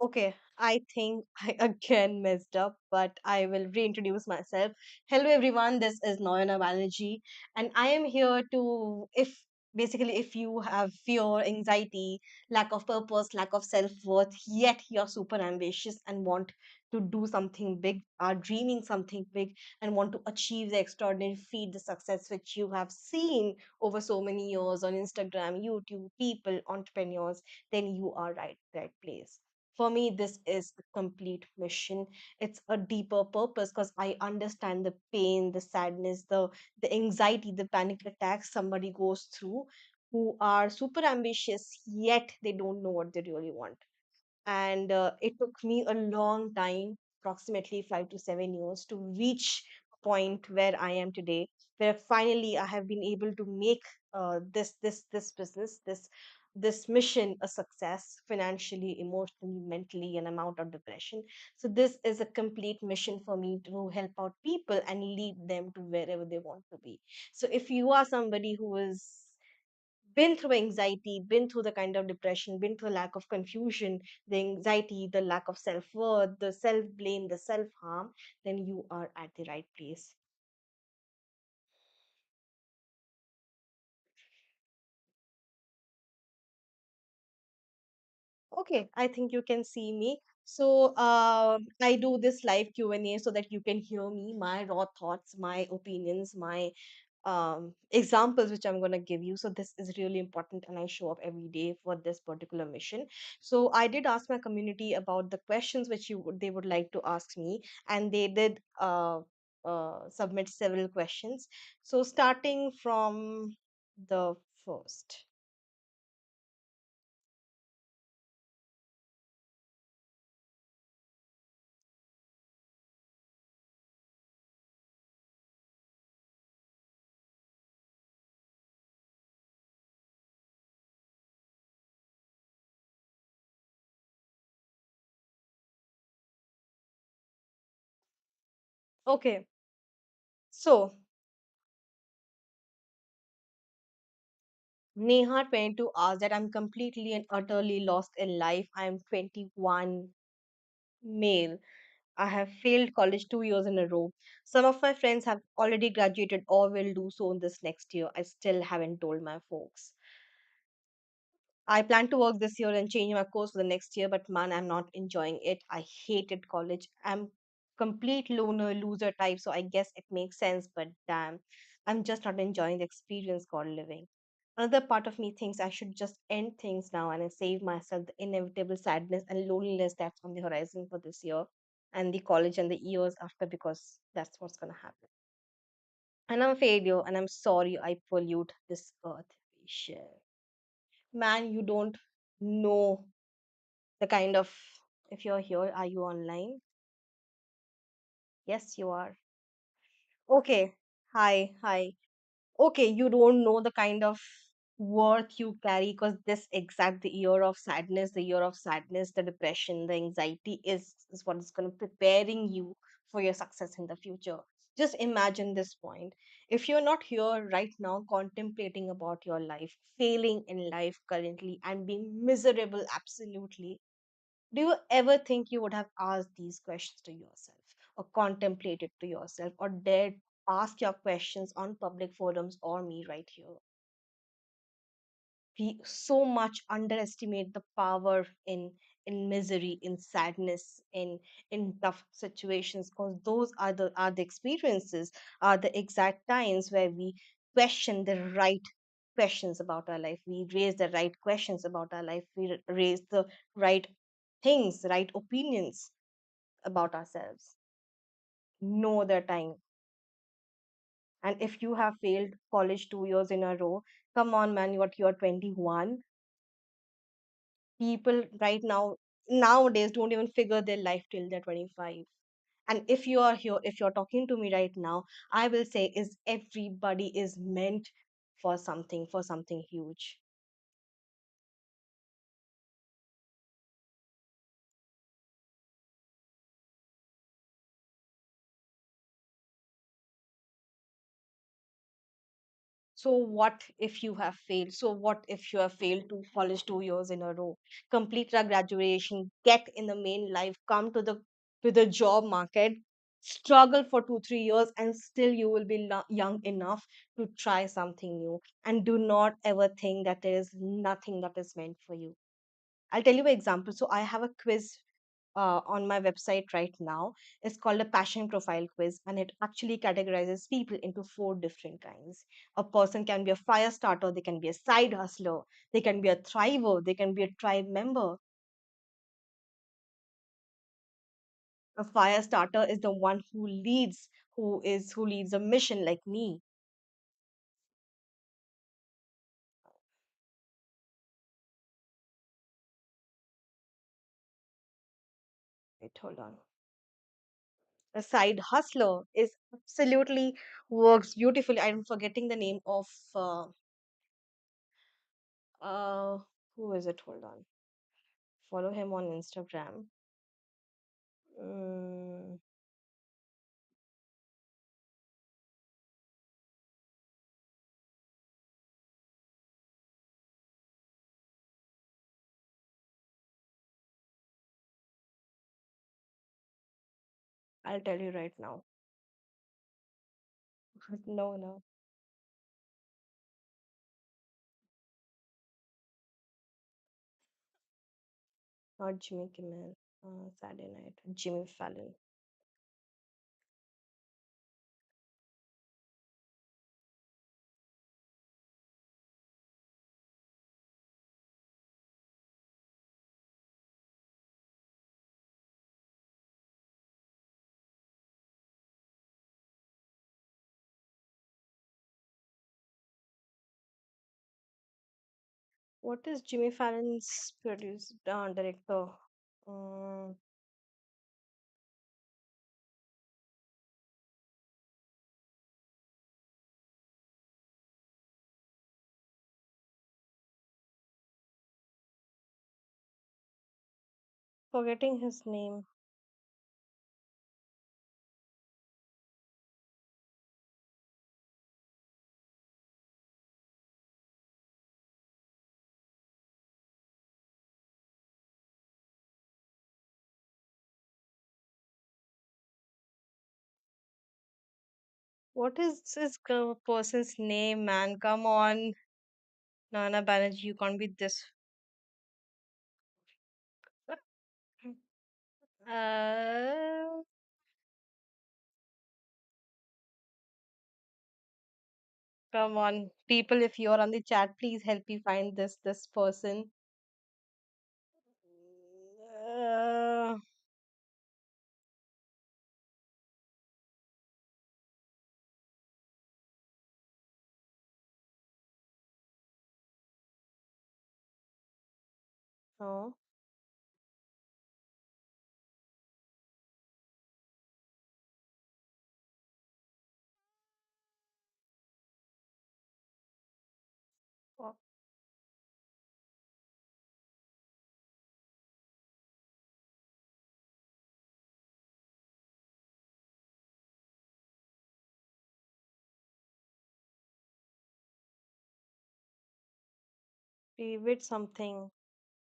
Okay, I think I again messed up, but I will reintroduce myself. Hello, everyone. This is Nayona Banerjee, and I am here to, if you have fear, anxiety, lack of purpose, lack of self worth, yet you're super ambitious and want to do something big, are dreaming something big, and want to achieve the extraordinary feat, the success which you have seen over so many years on Instagram, YouTube, people, entrepreneurs, then you are right place. For me, this is a complete mission. It's a deeper purpose because I understand the pain, the sadness, the anxiety, the panic attacks somebody goes through, who are super ambitious yet they don't know what they really want. And it took me a long time, approximately 5 to 7 years, to reach a point where I am today, where finally I have been able to make this business, this mission a success, financially, emotionally, mentally, and I'm out of depression. So this is a complete mission for me to help out people and lead them to wherever they want to be. So if you are somebody who is been through anxiety, been through the kind of depression, been through the lack of confusion, the anxiety, the lack of self worth, the self blame, the self harm, then you are at the right place. Okay, I think you can see me. So I do this live Q&A so that you can hear me, my raw thoughts, my opinions, my examples which I'm going to give you. So this is really important, and I show up every day for this particular mission. So I did ask my community about the questions which they would like to ask me, and they did submit several questions. So starting from the first. Okay, so Neha 22 asks that I'm completely and utterly lost in life. I'm 21, male. I have failed college 2 years in a row. Some of my friends have already graduated or will do so in this next year. I still haven't told my folks. I plan to work this year and change my course for the next year, but man, I'm not enjoying it. I hated college. I'm complete loner, loser type, so I guess it makes sense, but damn, I'm just not enjoying the experience called living. Another part of me thinks I should just end things now and save myself the inevitable sadness and loneliness that's on the horizon for this year and the college and the years after, because that's what's gonna happen. And I'm a failure, and I'm sorry I pollute this earth we share. Man, you don't know the kind of, if you're here, are you online? Yes, you are. Okay. Hi. Okay, you don't know the kind of worth you carry, because this exact the year of sadness, the depression, the anxiety is what is going to preparing you for your success in the future. Just imagine this point. If you're not here right now contemplating about your life, failing in life currently, and being miserable absolutely, do you ever think you would have asked these questions to yourself, or contemplated to yourself, or dared ask your questions on public forums or me right here? We so much underestimate the power in misery, in sadness, in tough situations, because those are the experiences, are the exact times where we question the right questions about our life. We raise the right questions about our life. We raise the right things, right opinions about ourselves. No other time. And if you have failed college 2 years in a row, come on, man, you're 21. People right now, nowadays, don't even figure their life till they're 25. And if you are here, if you're talking to me right now, I will say, is everybody is meant for something huge. So what if you have failed? So what if you have failed to college 2 years in a row? Complete your graduation, get in the main life, come to the job market, struggle for 2 3 years, and still you will be young enough to try something new. And do not ever think that there is nothing that is meant for you. I'll tell you an example. So I have a quiz on my website right now. It's called a passion profile quiz, and it actually categorizes people into four different kinds. A person can be a fire starter, they can be a side hustler, they can be a thriver, they can be a tribe member. A fire starter is the one who leads, who leads a mission like me. Wait, hold on. A side hustler is absolutely works beautifully. I'm forgetting the name of uh who is it? Hold on. Follow him on Instagram. Mm, I'll tell you right now. No, no, not Jimmy Kimmel. Saturday Night. Jimmy Fallon. What is Jimmy Fallon's director? Um, Forgetting his name. What is this person's name, man? Come on, Nana Banerjee, you can't be this. Uh, Come on, people, if you're on the chat, please help me find this person. Uh, oh, oh, David something,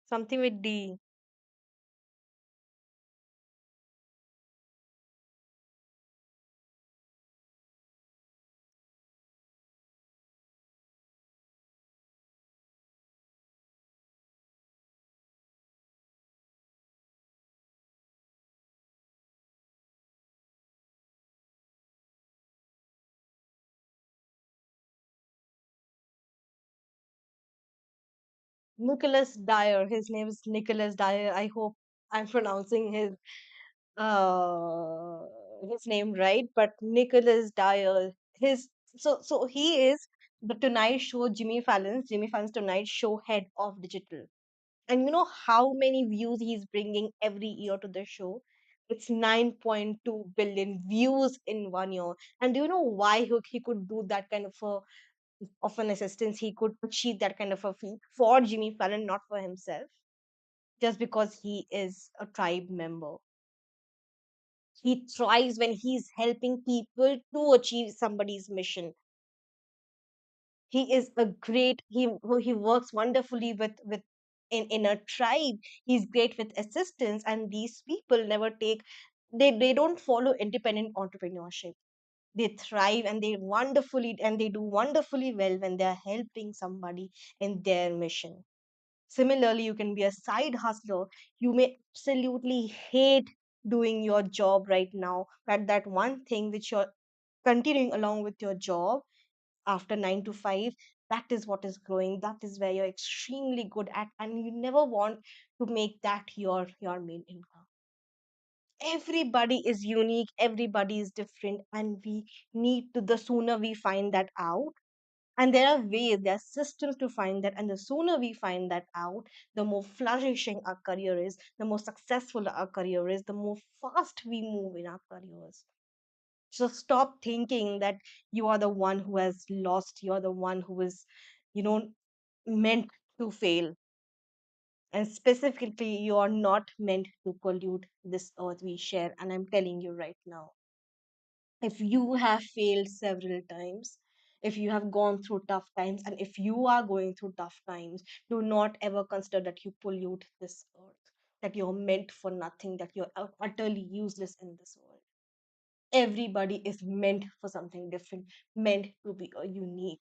something with D. Nicholas Dyer. His name is Nicholas Dyer. I hope I'm pronouncing uh his name right, but Nicholas Dyer. His so he is the Tonight Show Jimmy Fallon's Tonight Show head of digital. And you know how many views he's bringing every year to the show? It's 9.2 billion views in 1 year. And do you know why he could do that kind of an assistance? He could achieve that kind of a feat for Jimmy Fallon, not for himself, just because he is a tribe member. He thrives when he's helping people to achieve somebody's mission. He is a great, he works wonderfully with in a tribe. He's great with assistance, and these people never take, they don't follow independent entrepreneurship. They thrive and they do wonderfully well when they're helping somebody in their mission. Similarly, you can be a side hustler. You may absolutely hate doing your job right now, but that one thing which you're continuing along with your job after 9 to 5, that is what is growing, that is where you're extremely good at, and you never want to make that your main income. Everybody is unique, everybody is different, and we need to, the sooner we find that out, and there are ways, there are systems to find that, and the sooner we find that out, the more flourishing our career is, the more successful our career is, the more fast we move in our careers. So stop thinking that you are the one who has lost, you're the one who is, you know, meant to fail. And specifically, you are not meant to pollute this earth we share. And I'm telling you right now, if you have failed several times, if you have gone through tough times, and if you are going through tough times, do not ever consider that you pollute this earth, that you're meant for nothing, that you're utterly useless in this world. Everybody is meant for something different, meant to be a unique,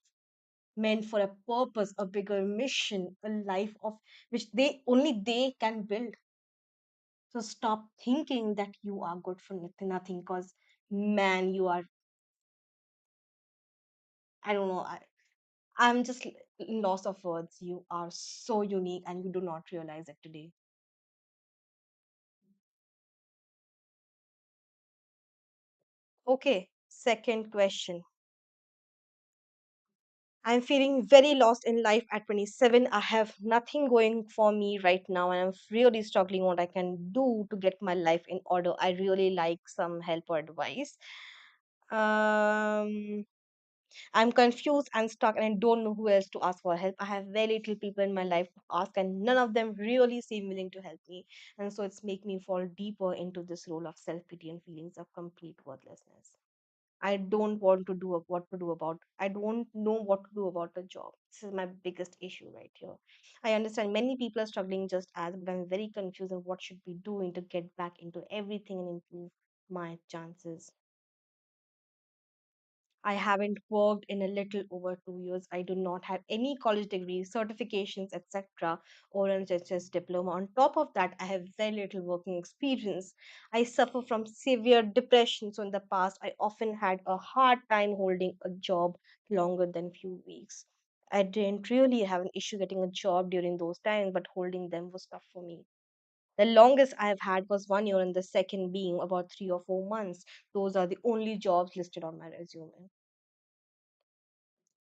meant for a purpose, a bigger mission, a life of which they can build. So stop thinking that you are good for nothing, because man, you are, I don't know, I'm just lost of words. You are so unique and you do not realize it today. Okay, second question. I'm feeling very lost in life at 27. I have nothing going for me right now, and I'm really struggling what I can do to get my life in order. I really like some help or advice. Um, I'm confused and stuck, and I don't know who else to ask for help. I have very little people in my life to ask, and none of them really seem willing to help me. And so it's make me fall deeper into this role of self pity and feelings of complete worthlessness. I don't want to do what to do about. I don't know what to do about the job. This is my biggest issue right here. I understand many people are struggling just as, but I'm very confused on what should be doing to get back into everything and improve my chances. I haven't worked in a little over 2 years. I do not have any college degrees, certifications, etc., or an HSS diploma. On top of that, I have very little working experience. I suffer from severe depression. So, in the past, I often had a hard time holding a job longer than few weeks. I didn't really have an issue getting a job during those times, but holding them was tough for me. The longest I have had was 1 year, and the second being about 3 or 4 months. Those are the only jobs listed on my resume.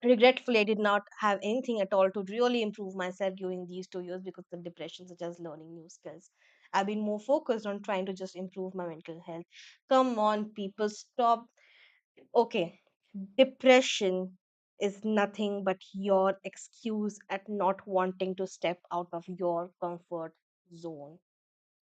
Regretfully, I did not have anything at all to really improve myself during these 2 years because of depression, such as learning new skills. I've been more focused on trying to just improve my mental health. Come on, people, stop. Okay, depression is nothing but your excuse at not wanting to step out of your comfort zone.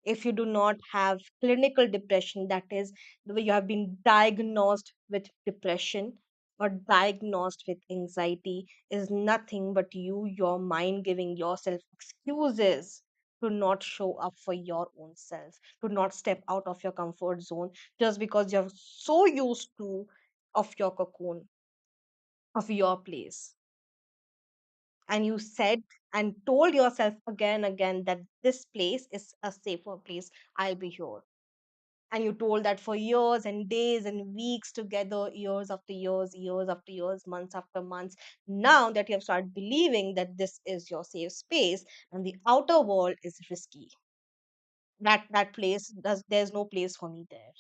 If you do not have clinical depression, that is, the way you have been diagnosed with depression or diagnosed with anxiety, is nothing but your mind giving yourself excuses to not show up for your own self, to not step out of your comfort zone, just because you're so used to of your cocoon, of your place. And you said and told yourself again and again that this place is a safer place, I'll be here. And you told that for years and days and weeks together, years after years, years after years, months after months. Now that you have started believing that this is your safe space and the outer world is risky, that place does, there's no place for me there.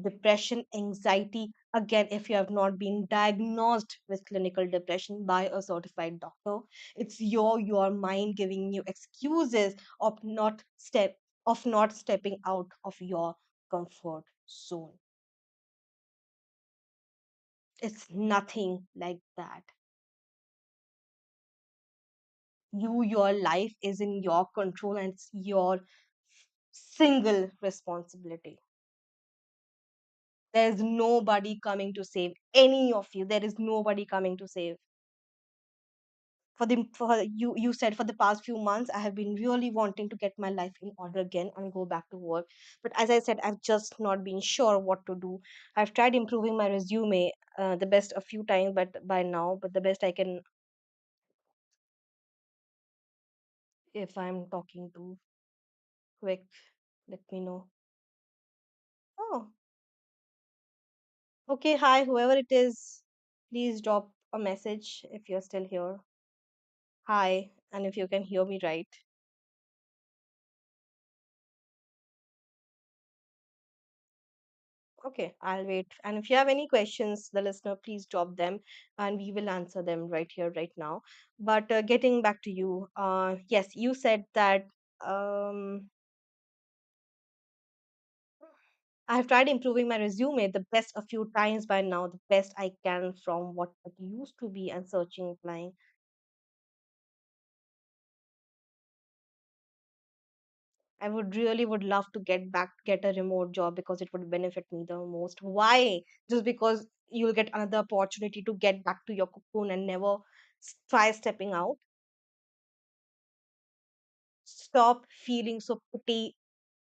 Depression, anxiety, again, if you have not been diagnosed with clinical depression by a certified doctor, it's your mind giving you excuses of not stepping out of your comfort zone. It's nothing like that. Your life is in your control, and it's your single responsibility. There's nobody coming to save any of you. There is nobody coming to save. you said for the past few months I have been really wanting to get my life in order again and go back to work. But as I said, I've just not been sure what to do. I've tried improving my resume the best a few times, but by now, but the best I can, if I'm talking too quick, let me know. Oh, okay. Hi, whoever it is, please drop a message if you're still here. Hi, and if you can hear me right. Okay, I'll wait. And if you have any questions, the listener, please drop them and we will answer them right here, right now. But getting back to you, yes, you said that um, I've tried improving my resume the best a few times by now, the best I can from what it used to be and searching, applying. I would really would love to get a remote job because it would benefit me the most. Why? Just because you'll get another opportunity to get back to your cocoon and never try stepping out. Stop feeling so pity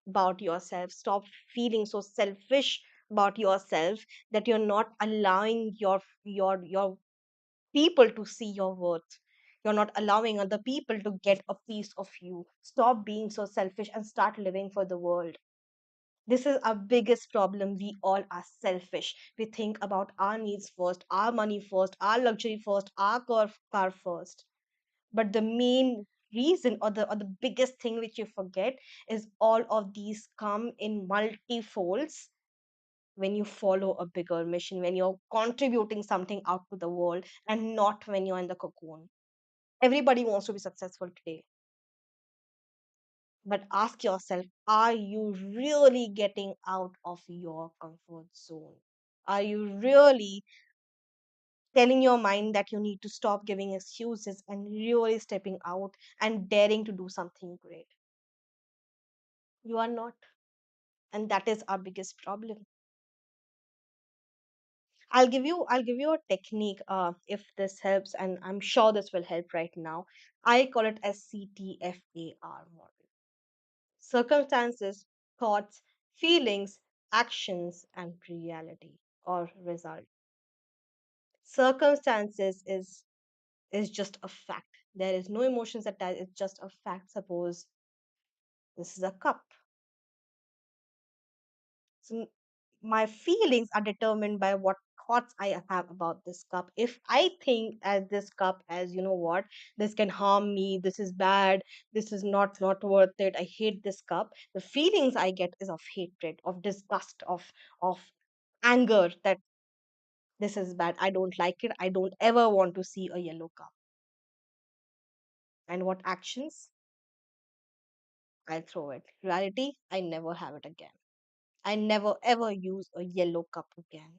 about yourself. Stop feeling so selfish about yourself that you're not allowing your people to see your worth. You're not allowing other people to get a piece of you. Stop being so selfish and start living for the world. This is our biggest problem. We all are selfish. We think about our needs first, our money first, our luxury first, our car first. But the main reason, or the biggest thing which you forget, is all of these come in multifolds when you follow a bigger mission, when you're contributing something out to the world, and not when you're in the cocoon. Everybody wants to be successful today, but ask yourself, are you really getting out of your comfort zone? Are you really telling your mind that you need to stop giving excuses and really stepping out and daring to do something great? You are not. And that is our biggest problem. I'll give you a technique if this helps, and I'm sure this will help right now. I call it as CTFAR model: circumstances, thoughts, feelings, actions, and reality or result. Circumstances is just a fact. There is no emotions attached, it's just a fact. Suppose this is a cup. So my feelings are determined by what thoughts I have about this cup. If I think as this cup as, you know what, this can harm me, this is bad, this is not worth it, I hate this cup, the feelings I get is of hatred, of disgust, of anger, that this is bad, I don't like it, I don't ever want to see a yellow cup. And what actions? I throw it. Reality, I never have it again. I never ever use a yellow cup again.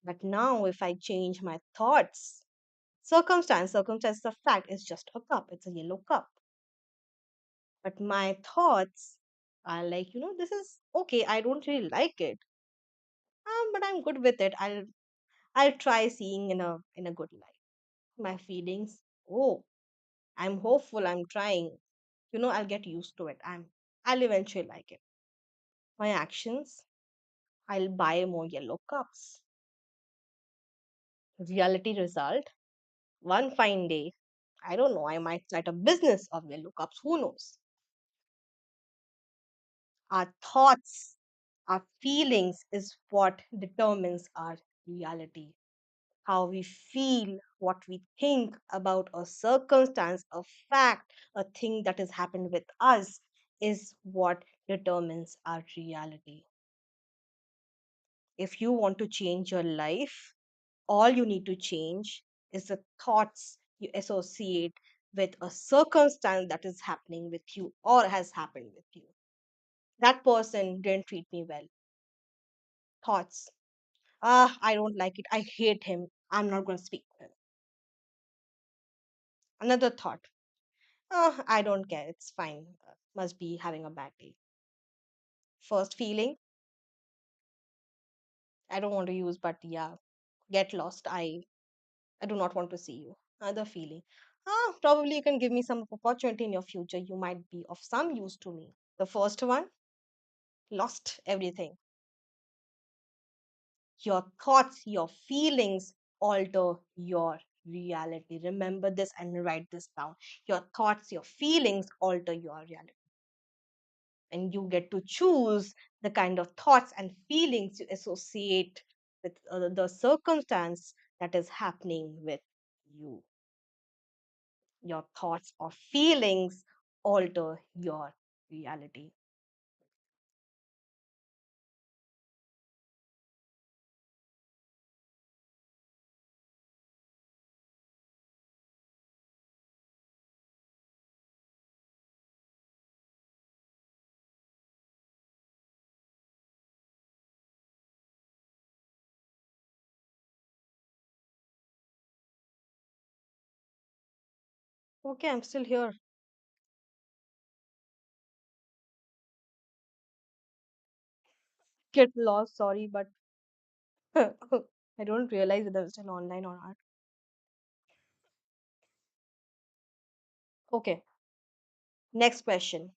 But now, if I change my thoughts, circumstance, the fact is just a cup, it's a yellow cup. But my thoughts are like, this is okay, I don't really like it, but I'm good with it. I'll try seeing in a good light. My feelings, oh, I'm hopeful, I'm trying. I'll get used to it. I'll eventually like it. My actions, I'll buy more yellow cups. Reality result, one fine day, I don't know, I might start a business of yellow cups, who knows? Our thoughts, our feelings is what determines our reality. How we feel, what we think about a circumstance, a fact, a thing that has happened with us is what determines our reality. If you want to change your life, all you need to change is the thoughts you associate with a circumstance that is happening with you or has happened with you. That person didn't treat me well. Thoughts. Ah, I don't like it. I hate him. I'm not going to speak to him. Another thought. Ah, I don't care. It's fine. Must be having a bad day. First feeling. I don't want to use, but yeah, get lost. I do not want to see you. Other feeling. Probably you can give me some opportunity in your future. You might be of some use to me. The first one, lost everything. Your thoughts, your feelings alter your reality. Remember this and write this down. Your thoughts, your feelings alter your reality. And you get to choose the kind of thoughts and feelings you associate with the circumstance that is happening with you. Your thoughts or feelings alter your reality. Okay, I'm still here. Get lost, sorry, but I don't realize that I'm still online or not. Okay, next question.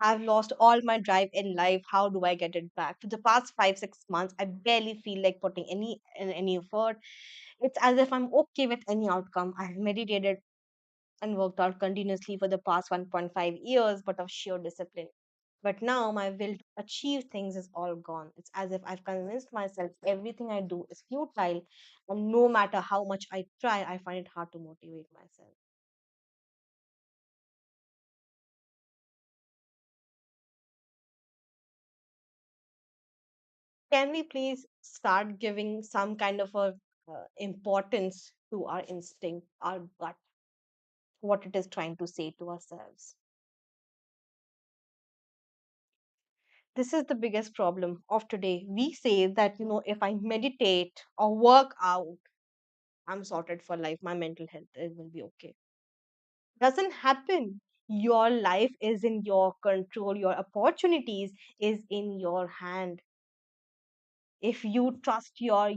I've lost all my drive in life. How do I get it back? For the past 5, 6 months, I barely feel like putting any effort. It's as if I'm okay with any outcome. I've meditated and worked out continuously for the past 1.5 years, but of sheer discipline. But now my will to achieve things is all gone. It's as if I've convinced myself everything I do is futile, and no matter how much I try, I find it hard to motivate myself. Can we please start giving some kind of a importance to our instinct, our gut, what it is trying to say to ourselves? This is the biggest problem of today. We say that, if I meditate or work out, I'm sorted for life. My mental health it will be okay. Doesn't happen. Your life is in your control. Your opportunities is in your hand. If you trust your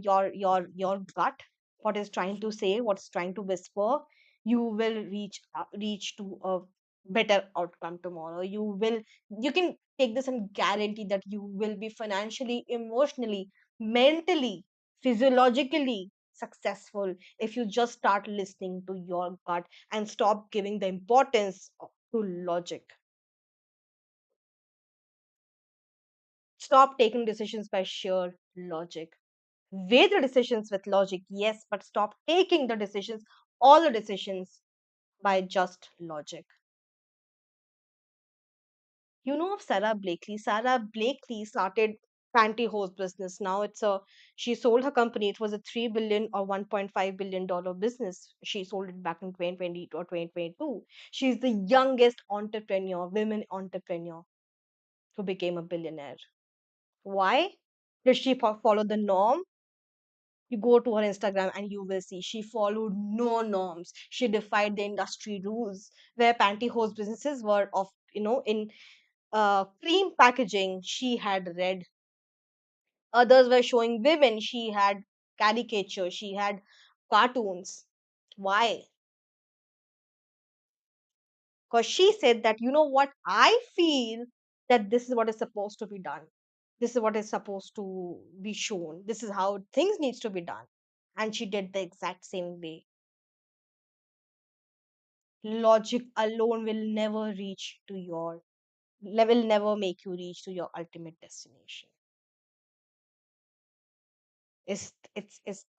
gut, what is trying to say, what's trying to whisper, you will reach to a better outcome tomorrow. You can take this and guarantee that you will be financially, emotionally, mentally, physiologically successful if you just start listening to your gut and stop giving the importance to logic. Stop taking decisions by sheer logic. Weigh the decisions with logic, yes, but stop taking the decisions, all the decisions, by just logic. You know of Sarah Blakely? Sarah Blakely started pantyhose business. Now she sold her company. It was a 3 billion or $1.5 billion business. She sold it back in 2020 or 2022. She's the youngest entrepreneur, women entrepreneur who became a billionaire. Why? Did she follow the norm? You go to her Instagram and you will see she followed no norms. She defied the industry rules where pantyhose businesses were of, in cream packaging. She had red. Others were showing women. She had caricature. She had cartoons. Why? Because she said that, what, I feel that this is what is supposed to be done. This is what is supposed to be shown. This is how things needs to be done. And she did the exact same way. Logic alone will never reach to your will never make you reach to your ultimate destination. It's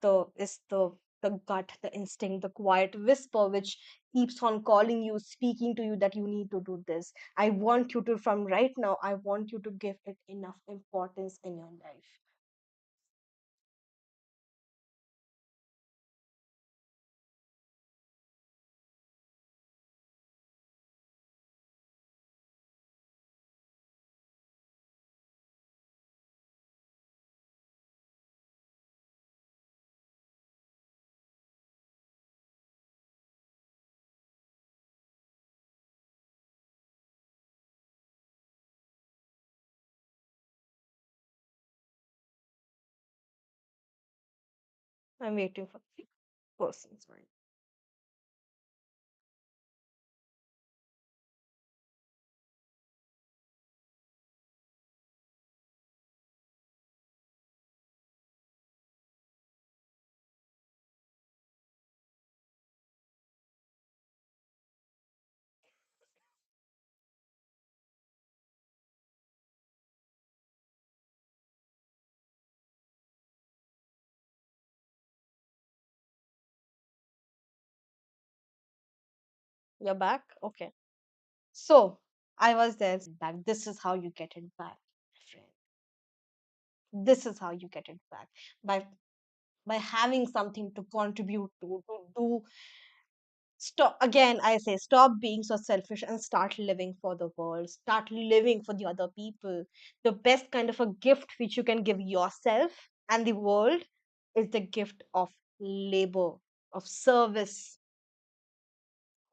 the gut, the instinct, the quiet whisper which keeps on calling you, speaking to you that you need to do this. I want you to, from right now, I want you to give it enough importance in your life. I'm waiting for the person's mind. You're back? Okay. So I was there back. This is how you get it back, friend. This is how you get it back. By having something to contribute to do. Stop again, I say stop being so selfish and start living for the world. Start living for the other people. The best kind of a gift which you can give yourself and the world is the gift of labor, of service,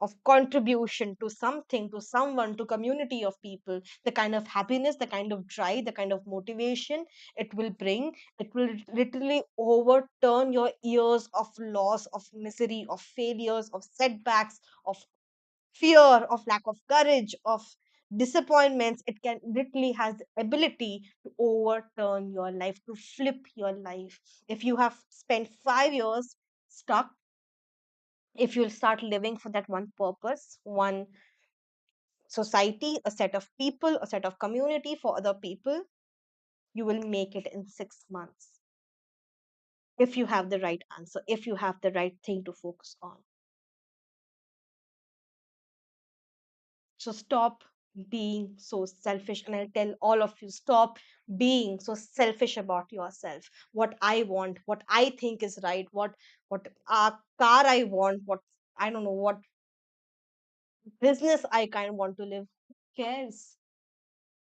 of contribution to something, to someone, to community of people. The kind of happiness, the kind of drive, the kind of motivation it will bring, it will literally overturn your years of loss, of misery, of failures, of setbacks, of fear, of lack of courage, of disappointments. It can literally has the ability to overturn your life, to flip your life. If you have spent 5 years stuck, if you'll start living for that one purpose, one society, a set of people, a set of community for other people, you will make it in 6 months if you have the right answer, if you have the right thing to focus on. So stop being so selfish. And I'll tell all of you, stop being so selfish about yourself. What I want, what I think is right, what car I want, what I don't know, what business I kind of want to live. Who cares?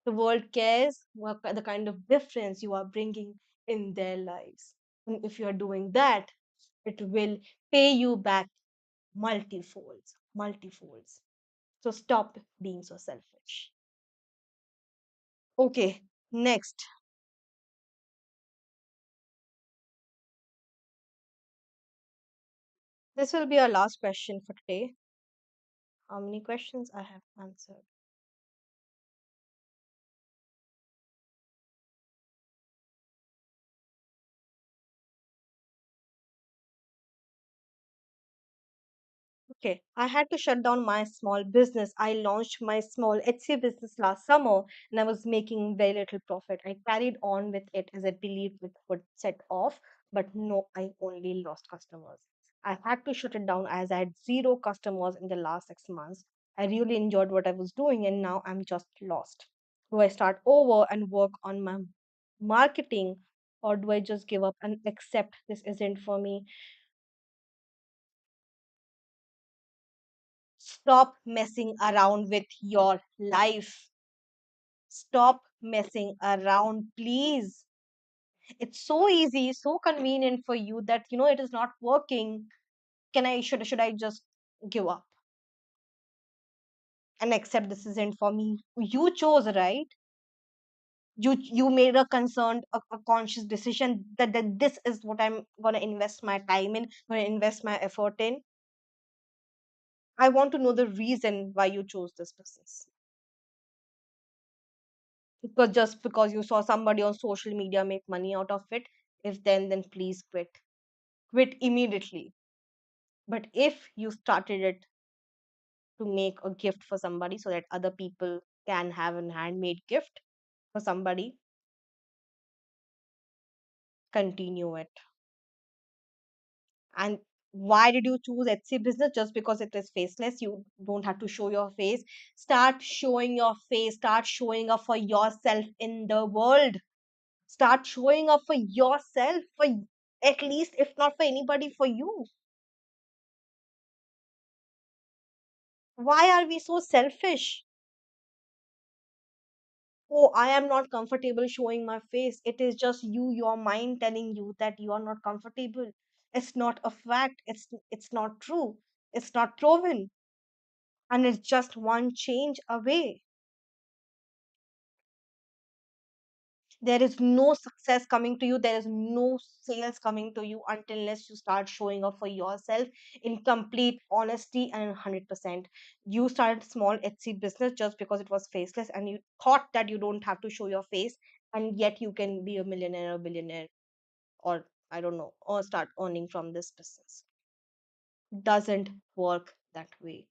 The world cares what the kind of difference you are bringing in their lives. And if you are doing that, it will pay you back multifolds, multifolds. So stop being so selfish. Okay, next. This will be our last question for today. How many questions I have answered? Okay, I had to shut down my small business. I launched my small Etsy business last summer and I was making very little profit. I carried on with it as I believed it would set off, but no, I only lost customers. I had to shut it down as I had zero customers in the last 6 months. I really enjoyed what I was doing and now I'm just lost. Do I start over and work on my marketing, or do I just give up and accept this isn't for me? Stop messing around with your life. Stop messing around, please. It's so easy, so convenient for you that you know it is not working. Should I just give up and accept this isn't for me? You chose, right? You made a concerned, a conscious decision that this is what I'm gonna invest my time in, gonna invest my effort in. I want to know the reason why you chose this business. Because just because you saw somebody on social media make money out of it, if then please quit immediately. But if you started it to make a gift for somebody so that other people can have a handmade gift for somebody, continue it. And why did you choose Etsy business? Just because it is faceless, you don't have to show your face. Start showing your face, start showing up for yourself in the world. Start showing up for yourself, for at least, if not for anybody, for you. Why are we so selfish? Oh, I am not comfortable showing my face. It is just you, your mind telling you that you are not comfortable. It's not a fact. It's not true. It's not proven. And it's just one change away. There is no success coming to you, there is no sales coming to you until unless you start showing up for yourself in complete honesty and 100%. You started small Etsy business just because it was faceless, and you thought that you don't have to show your face, and yet you can be a millionaire or billionaire, or I don't know, or start earning from this business. Doesn't work that way.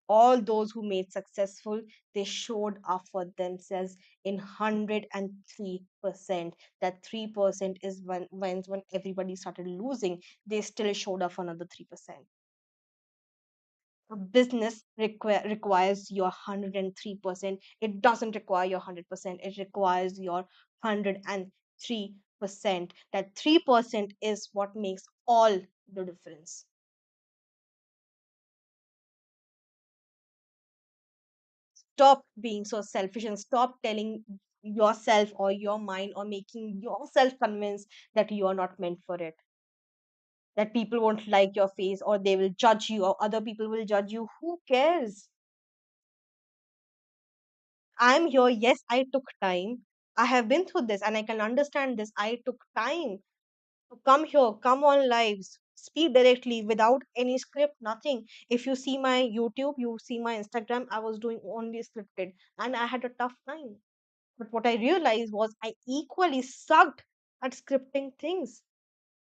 All those who made successful, they showed up for themselves in 103%. That 3% is when everybody started losing, they still showed up for another 3%. A business requires your 103%. It doesn't require your 100%, it requires your 103%. That 3% is what makes all the difference. Stop being so selfish and stop telling yourself or your mind or making yourself convinced that you are not meant for it, that people won't like your face or they will judge you or other people will judge you. Who cares? I'm here. Yes, I took time. I have been through this and I can understand this. I took time to come here, come on lives, speak directly without any script, nothing. If you see my YouTube, you see my Instagram, I was doing only scripted and I had a tough time. But what I realized was I equally sucked at scripting things.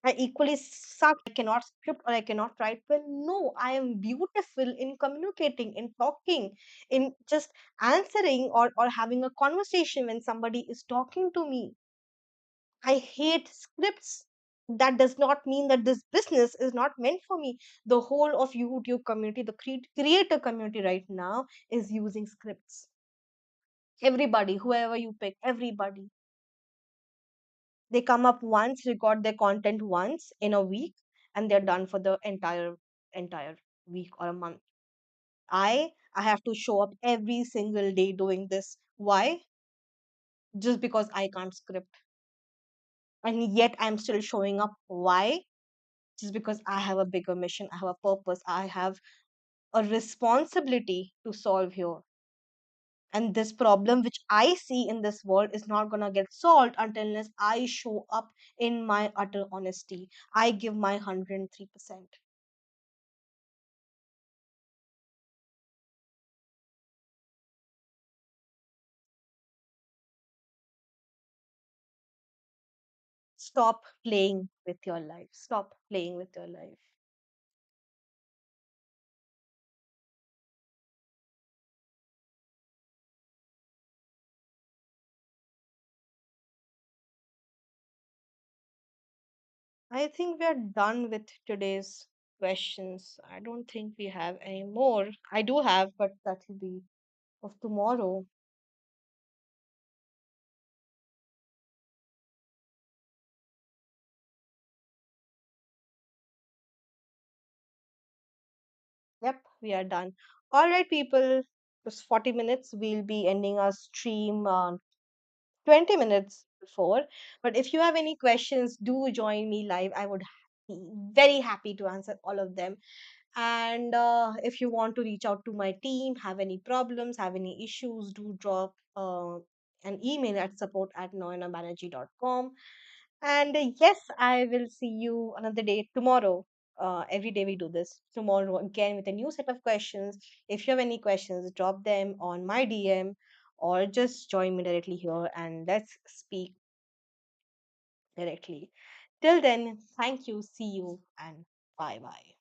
I equally sucked. I cannot script or I cannot write well. No, I am beautiful in communicating, in talking, in just answering or having a conversation when somebody is talking to me. I hate scripts. That does not mean that this business is not meant for me. The whole of YouTube community, the creator community right now is using scripts. Everybody, whoever you pick, everybody. They come up once, record their content once in a week, and they're done for the entire week or a month. I have to show up every single day doing this. Why? Just because I can't script. And yet I'm still showing up. Why? Just because I have a bigger mission, I have a purpose, I have a responsibility to solve here. And this problem which I see in this world is not gonna get solved until unless I show up in my utter honesty. I give my 103%. Stop playing with your life. Stop playing with your life. I think we are done with today's questions. I don't think we have any more. I do have, but that will be of tomorrow. Yep, we are done. All right, people. Just 40 minutes. We'll be ending our stream 20 minutes before. But if you have any questions, do join me live. I would be very happy to answer all of them. And if you want to reach out to my team, have any problems, have any issues, do drop an email at support@noyanabanerjee.com. And yes, I will see you another day tomorrow. Every day we do this. Tomorrow again with a new set of questions. If you have any questions, drop them on my DM or just join me directly here and let's speak directly. Till then, thank you, see you, and bye bye.